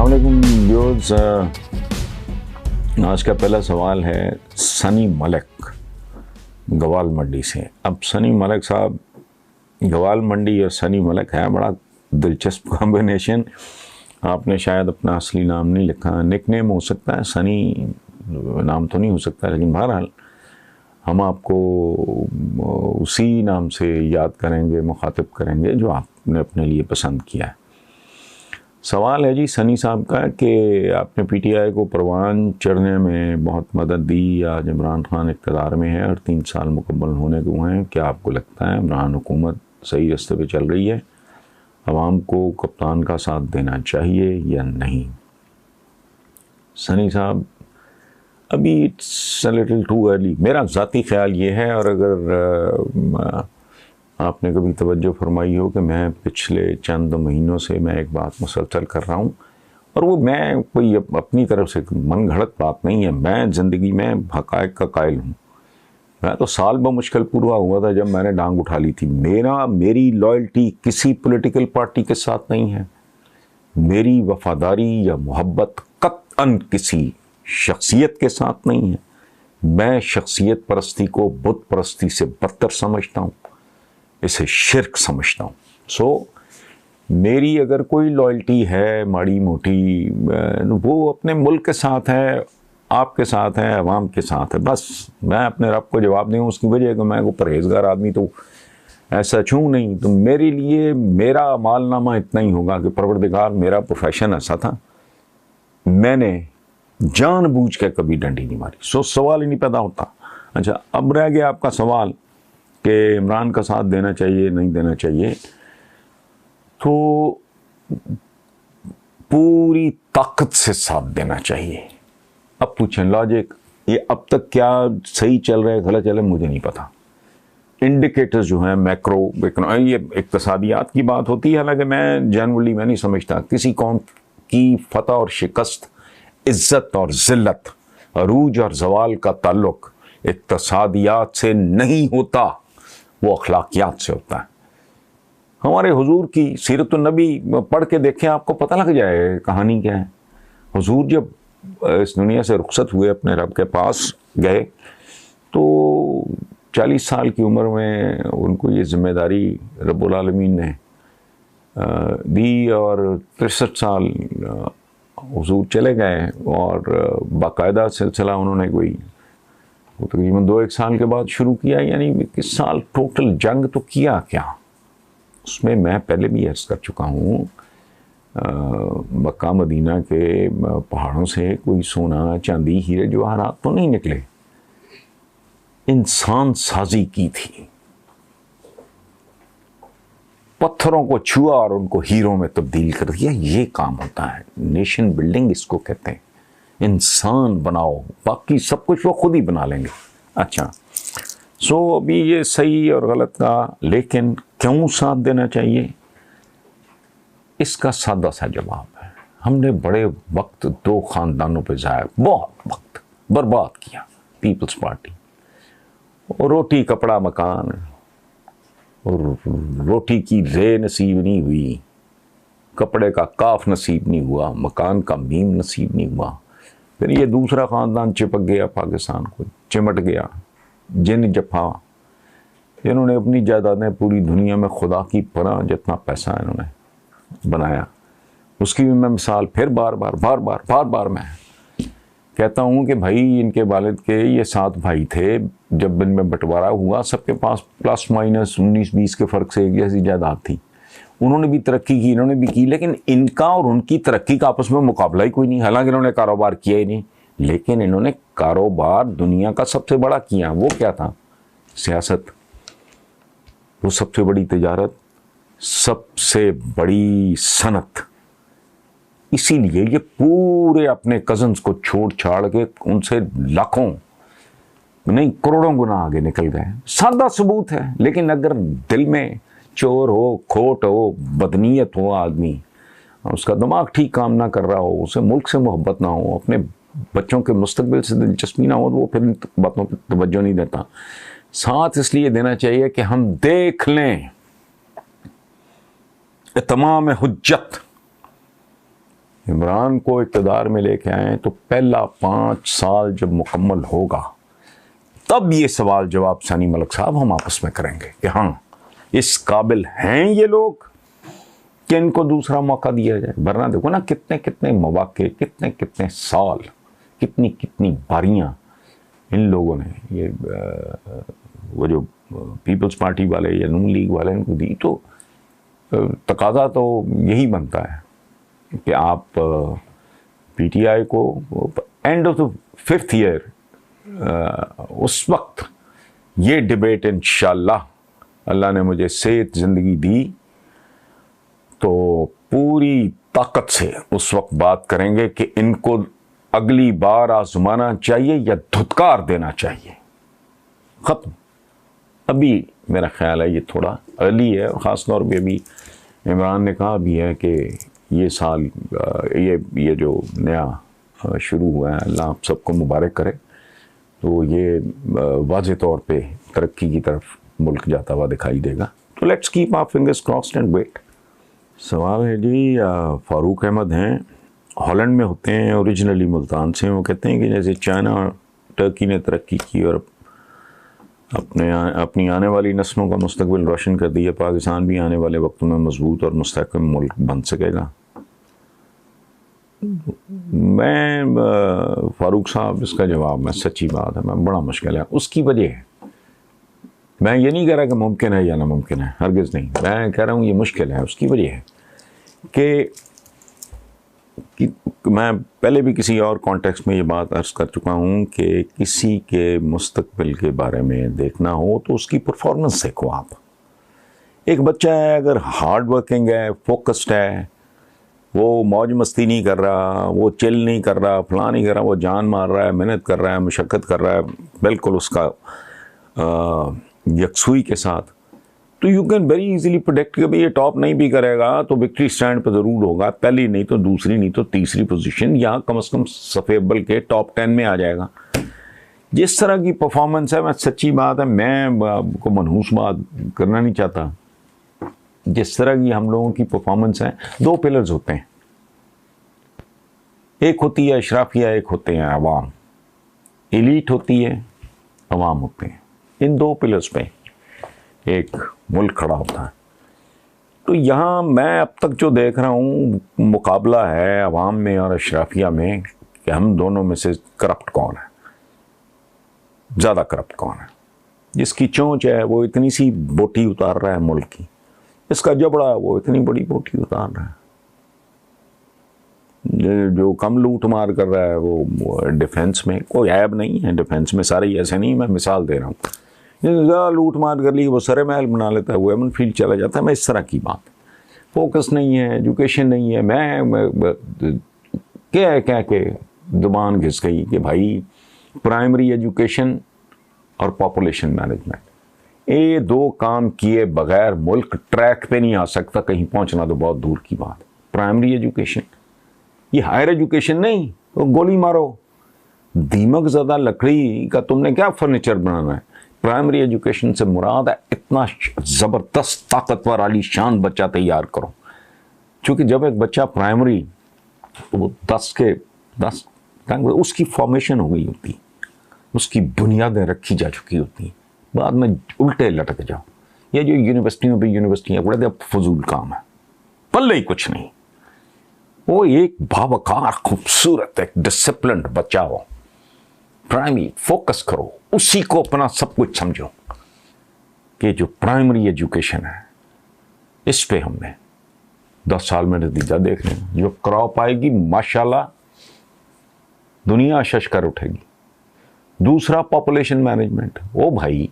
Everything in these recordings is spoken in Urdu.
السلام علیکم ویورز، آج کا پہلا سوال ہے سنی ملک گوال منڈی سے۔ اب سنی ملک صاحب، گوال منڈی اور سنی ملک ہے بڑا دلچسپ کمبینیشن۔ آپ نے شاید اپنا اصلی نام نہیں لکھا، نک نیم ہو سکتا ہے، سنی نام تو نہیں ہو سکتا، لیکن بہرحال ہم آپ کو اسی نام سے یاد کریں گے، مخاطب کریں گے جو آپ نے اپنے لیے پسند کیا ہے۔ سوال ہے جی سنی صاحب کا کہ آپ نے پی ٹی آئی کو پروان چڑھنے میں بہت مدد دی، آج عمران خان اقتدار میں ہے اور 3 سال مکمل ہونے کو ہیں، کیا آپ کو لگتا ہے عمران حکومت صحیح راستے پہ چل رہی ہے؟ عوام کو کپتان کا ساتھ دینا چاہیے یا نہیں؟ سنی صاحب، ابھی اٹس لٹل ٹو ارلی، میرا ذاتی خیال یہ ہے، اور اگر آپ نے کبھی توجہ فرمائی ہو کہ میں پچھلے چند مہینوں سے میں ایک بات مسلسل کر رہا ہوں، اور وہ میں کوئی اپنی طرف سے من گھڑت بات نہیں ہے، میں زندگی میں حقائق کا قائل ہوں۔ میں تو سال بمشکل پورا ہوا تھا جب میں نے ڈانگ اٹھا لی تھی۔ میری لائلٹی کسی پولیٹیکل پارٹی کے ساتھ نہیں ہے، میری وفاداری یا محبت قطعاً کسی شخصیت کے ساتھ نہیں ہے۔ میں شخصیت پرستی کو بت پرستی سے بدتر سمجھتا ہوں، اسے شرک سمجھتا ہوں۔ میری اگر کوئی لائلٹی ہے ماڑی موٹی، وہ اپنے ملک کے ساتھ ہے، آپ کے ساتھ ہے، عوام کے ساتھ ہے۔ بس میں اپنے رب کو جواب دوں اس کی وجہ کہ میں کوئی پرہیزگار آدمی تو ایسا چھوں نہیں، تو میرے لیے میرا مال نامہ اتنا ہی ہوگا کہ پروردگار، میرا پروفیشن ایسا تھا، میں نے جان بوجھ کے کبھی ڈنڈی نہیں ماری، سوال ہی نہیں پیدا ہوتا۔ اچھا، اب رہ گیا آپ کا سوال کہ عمران کا ساتھ دینا چاہیے نہیں دینا چاہیے، تو پوری طاقت سے ساتھ دینا چاہیے۔ اب پوچھیں لاجک، یہ اب تک کیا صحیح چل رہا ہے غلط چل رہا ہے مجھے نہیں پتا۔ انڈیکیٹر جو ہیں میکرو، یہ اقتصادیات کی بات ہوتی ہے، حالانکہ میں جنرلی میں نہیں سمجھتا کسی قوم کی فتح اور شکست، عزت اور ذلت، عروج اور زوال کا تعلق اقتصادیات سے نہیں ہوتا، وہ اخلاقیات سے ہوتا ہے۔ ہمارے حضور کی سیرت النبی پڑھ کے دیکھیں، آپ کو پتہ لگ جائے کہانی کیا ہے۔ حضور جب اس دنیا سے رخصت ہوئے، اپنے رب کے پاس گئے، تو 40 سال کی عمر میں ان کو یہ ذمہ داری رب العالمین نے دی، اور 63 سال حضور چلے گئے، اور باقاعدہ سلسلہ انہوں نے کوئی تقریباً 2-1 سال کے بعد شروع کیا، یعنی 21 سال ٹوٹل جنگ تو کیا کیا۔ اس میں میں پہلے بھی عرض کر چکا ہوں، مکہ مدینہ کے پہاڑوں سے کوئی سونا چاندی ہیرے جواہرات تو نہیں نکلے، انسان سازی کی تھی، پتھروں کو چھوا اور ان کو ہیروں میں تبدیل کر دیا۔ یہ کام ہوتا ہے، نیشن بلڈنگ اس کو کہتے ہیں۔ انسان بناؤ، باقی سب کچھ وہ خود ہی بنا لیں گے۔ اچھا، ابھی یہ صحیح اور غلط کا، لیکن کیوں ساتھ دینا چاہیے؟ اس کا سادہ سا جواب ہے، ہم نے بڑے وقت 2 خاندانوں پہ ضائع، بہت وقت برباد کیا۔ پیپلز پارٹی، اور روٹی کپڑا مکان، اور روٹی کی رے نصیب نہیں ہوئی، کپڑے کا کاف نصیب نہیں ہوا، مکان کا میم نصیب نہیں ہوا۔ پھر یہ دوسرا خاندان چپک گیا پاکستان کو، چمٹ گیا، جن جفا، انہوں نے اپنی جائیدادیں پوری دنیا میں خدا کی پناہ جتنا پیسہ انہوں نے بنایا، اس کی بھی میں مثال پھر بار بار میں کہتا ہوں کہ بھائی ان کے والد کے یہ 7 بھائی تھے، جب ان میں بٹوارا ہوا سب کے پاس پلس مائنس 19-20 کے فرق سے ایک جیسی جائیداد تھی، انہوں نے بھی ترقی کی، انہوں نے بھی کی، لیکن ان کا اور ان کی ترقی کا آپس میں مقابلہ ہی کوئی نہیں، حالانکہ انہوں نے کاروبار کیا ہی نہیں، لیکن انہوں نے کاروبار دنیا کا سب سے بڑا کیا۔ وہ کیا تھا؟ سیاست، وہ سب سے بڑی تجارت، سب سے بڑی صنعت۔ اسی لیے یہ پورے اپنے کزنز کو چھوڑ چھاڑ کے ان سے لاکھوں نہیں کروڑوں گنا آگے نکل گئے۔ سادہ ثبوت ہے، لیکن اگر دل میں چور ہو، کھوٹ ہو، بدنیت ہو، آدمی اس کا دماغ ٹھیک کام نہ کر رہا ہو، اسے ملک سے محبت نہ ہو، اپنے بچوں کے مستقبل سے دلچسپی نہ ہو، تو وہ پھر ان باتوں پہ توجہ نہیں دیتا۔ ساتھ اس لیے دینا چاہیے کہ ہم دیکھ لیں تمام حجت عمران کو اقتدار میں لے کے آئیں تو پہلا 5 سال جب مکمل ہوگا تب یہ سوال جواب ثانی ملک صاحب ہم آپس میں کریں گے کہ ہاں اس قابل ہیں یہ لوگ کہ ان کو دوسرا موقع دیا جائے. ورنہ دیکھو نا کتنے کتنے مواقع، کتنے کتنے سال، کتنی کتنی باریاں ان لوگوں نے یہ وہ جو پیپلز پارٹی والے یا نون لیگ والے ان کو دی. تو تقاضا تو یہی بنتا ہے کہ آپ پی ٹی آئی کو end of the 5th year اس وقت یہ ڈبیٹ انشاءاللہ اللہ نے مجھے صحت زندگی دی تو پوری طاقت سے اس وقت بات کریں گے کہ ان کو اگلی بار آزمانا چاہیے یا دھتکار دینا چاہیے. ختم. ابھی میرا خیال ہے یہ تھوڑا ارلی ہے، اور خاص طور پہ ابھی عمران نے کہا بھی ہے کہ یہ سال یہ جو نیا شروع ہوا ہے اللہ آپ سب کو مبارک کرے، تو یہ واضح طور پہ ترقی کی طرف ملک جاتا ہوا دکھائی دے گا. تو let's keep our fingers crossed and wait. سوال ہے جی فاروق احمد ہیں، ہالینڈ میں ہوتے ہیں، اوریجنلی ملتان سے. وہ کہتے ہیں کہ جیسے چائنا اور ٹرکی نے ترقی کی اور اپنی آنے والی نسلوں کا مستقبل روشن کر دیا، پاکستان بھی آنے والے وقتوں میں مضبوط اور مستحکم ملک بن سکے گا. میں فاروق صاحب اس کا جواب میں سچی بات ہے میں بڑا مشکل ہے. اس کی وجہ ہے، میں یہ نہیں کہہ رہا کہ ممکن ہے یا ناممکن ہے، ہرگز نہیں. میں کہہ رہا ہوں یہ مشکل ہے. اس کی وجہ ہے کہ میں پہلے بھی کسی اور کانٹیکسٹ میں یہ بات عرض کر چکا ہوں کہ کسی کے مستقبل کے بارے میں دیکھنا ہو تو اس کی پرفارمنس دیکھو آپ. ایک بچہ ہے اگر ہارڈ ورکنگ ہے، فوکسڈ ہے، وہ موج مستی نہیں کر رہا، وہ چل نہیں کر رہا، فلاں نہیں کر رہا، وہ جان مار رہا ہے، محنت کر رہا ہے، مشقت کر رہا ہے بالکل اس کا یکسوئی کے ساتھ، تو you can very easily product کہ بھئی یہ ٹاپ نہیں بھی کرے گا تو وکٹری سٹینڈ پہ ضرور ہوگا، پہلی نہیں تو دوسری نہیں تو تیسری پوزیشن یا کم از کم صفحے اول کے ٹاپ 10 میں آ جائے گا. جس طرح کی پرفارمنس ہے، میں سچی بات ہے میں کو منحوس بات کرنا نہیں چاہتا، جس طرح کی ہم لوگوں کی پرفارمنس ہے، 2 پلرز ہوتے ہیں، ایک ہوتی ہے اشرافیہ، ایک ہوتے ہیں عوام. ایلیٹ ہوتی ہے، عوام ہوتے ہیں. ان 2 پلرز پہ ایک ملک کھڑا ہوتا ہے. تو یہاں میں اب تک جو دیکھ رہا ہوں مقابلہ ہے عوام میں اور اشرافیہ میں کہ ہم دونوں میں سے کرپٹ کون ہے، زیادہ کرپٹ کون ہے. جس کی چونچ ہے وہ اتنی سی بوٹی اتار رہا ہے ملک کی، اس کا جبڑا وہ اتنی بڑی بوٹی اتار رہا ہے. جو کم لوٹ مار کر رہا ہے وہ ڈیفنس میں کوئی عیب نہیں ہے، ڈیفنس میں سارے ایسے نہیں، میں مثال دے رہا ہوں. زیادہ لوٹ مار کر لی وہ سرے محل بنا لیتا ہے، وہ ایمن فیلڈ چلا جاتا ہے. میں اس طرح کی بات، فوکس نہیں ہے، ایجوکیشن نہیں ہے. میں کہہ کے زبان گھس گئی کہ بھائی پرائمری ایجوکیشن اور پاپولیشن مینجمنٹ، یہ 2 کام کیے بغیر ملک ٹریک پہ نہیں آ سکتا، کہیں پہنچنا تو بہت دور کی بات. پرائمری ایجوکیشن، یہ ہائر ایجوکیشن نہیں تو گولی مارو، دیمک زدہ لکڑی کا تم نے کیا فرنیچر بنانا ہے. پرائمری ایجوکیشن سے مراد ہے اتنا زبردست طاقتور عالی شان بچہ تیار کرو. چونکہ جب ایک بچہ پرائمری تو وہ 10 اس کی فارمیشن ہو گئی ہوتی، اس کی بنیادیں رکھی جا چکی ہوتی، بعد میں الٹے لٹک جاؤ. یہ جو یونیورسٹیاں بڑے فضول کام ہے، پلے ہی کچھ نہیں. وہ ایک باوقار خوبصورت ایک ڈسپلنڈ بچہ ہو، پرائمری فوکس کرو، اسی کو اپنا سب کچھ سمجھو کہ جو پرائمری ایجوکیشن ہے اس پہ ہم نے 10 سال میں نتیجہ دیکھ لیں. جو کراپ آئے گی ماشاءاللہ دنیا شش کر اٹھے گی. دوسرا پاپولیشن مینجمنٹ، او بھائی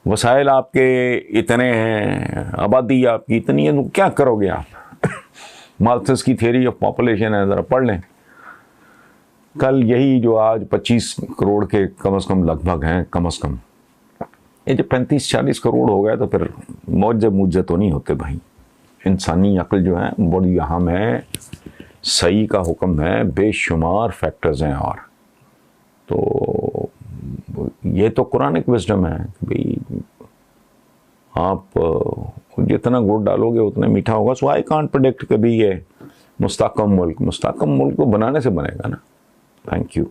وسائل آپ کے اتنے ہیں، آبادی آپ کی اتنی ہے، کیا کرو گے آپ. مالتھس کی تھیوری آف پاپولیشن ہے، ذرا پڑھ لیں. کل یہی جو آج 25 کروڑ کے کم از کم لگ بھگ ہیں، کم از کم یہ جو 35-40 کروڑ ہو گئے تو پھر موجے تو نہیں ہوتے بھائی. انسانی عقل جو ہے بڑی اہم ہے، صحیح کا حکم ہے، بے شمار فیکٹرز ہیں. اور تو یہ تو قرآنک وزڈم ہے کہ بھئی آپ جتنا گڑ ڈالو گے اتنا میٹھا ہوگا. سو آئی کانٹ پریڈکٹ کہ بھی یہ مستحکم ملک کو بنانے سے بنے گا نا. Thank you.